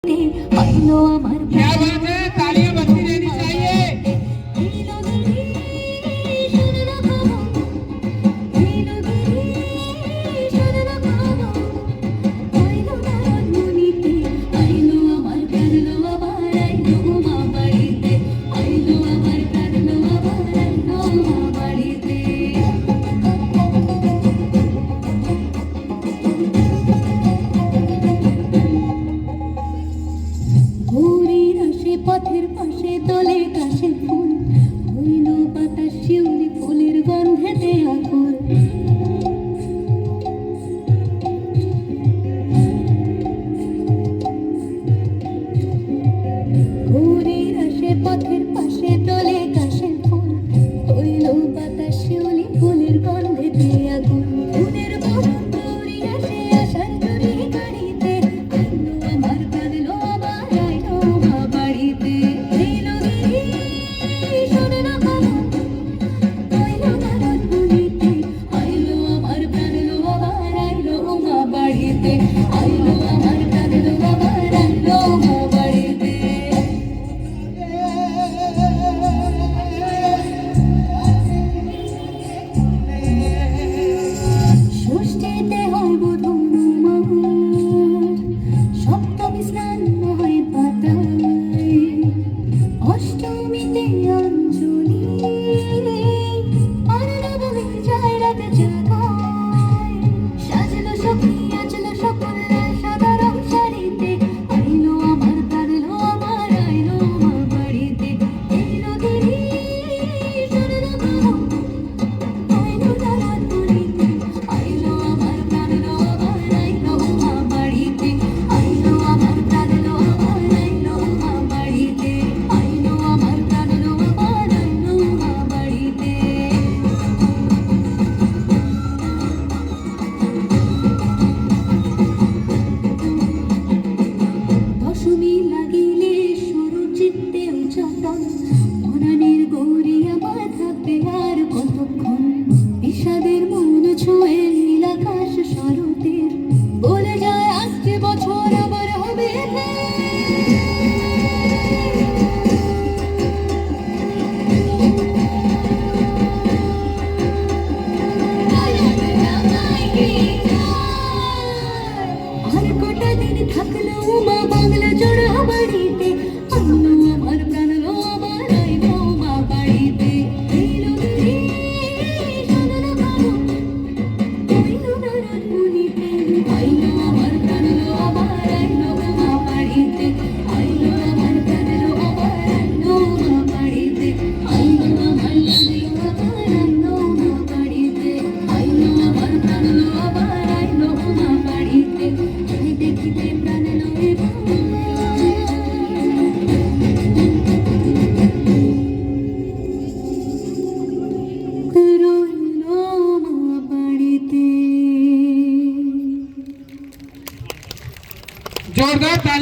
क्या बात है, तालियां बजती रहनी चाहिए। পথের পাশে দলে কাশের ফুল হইল বাতাস শিউলি ফুলের গন্ধেতে আকুল ঘুরির আসে পথের পাশে দলে কাশের ফুল হইল বাতাস শিউলি ফুলের গন্ধেতে আকুল ফুলের বরণ দৌড়ি আসে আশার তরি গাড়িতে আইলো আমার কাঁদলো আমার আইলো মা বাড়িতে অষ্টমীতে অঞ্জলি অন্নবমী যায় রাতে জাগায় সাজলো সখী আজলো সকল সাদা রং শাড়িতে আইলো আমার কাঁদলো আমার আইলো মা বাড়িতে এলো গিরি শোনো বাবা আইলো রাত পুরীতে আইলো আমার কাঁদলো আমার আইলো মা বাড়িতে আইলো আমার কাঁদলো আমার আইলো মা বাড়িতে আইলো আমার কাঁদলো আমার আইলো মা বাড়িতে দশমী লাগিলে শুরু চিত্তে উচ্চাটন মনানের গৌরী আমার থাকবে আর কতক্ষণ বিষাদের মন ছুঁয়ে নীলাকাশ শরতের বলে যায় আসছে বছর আবার হবে আর কটা দিন থাকলো মা বাংলা জোড়া বাড়িতে আইলো আমার প্রাণলো আমার আইলো মা বাড়িতে এলো গিরি শোনো বাবা আইলো রাত পুরীতে আইলো আমার প্রাণলো আমার আইলো মা বাড়িতে আইলো আমার প্রাণলো আমার আইলো মা বাড়িতে আইলো আমার প্রাণলো আমার আইলো মা বাড়িতে আইলো আমার প্রাণলো আমার আইলো মা বাড়িতে দেখিতে প্রাণলো जोरदार तालियां।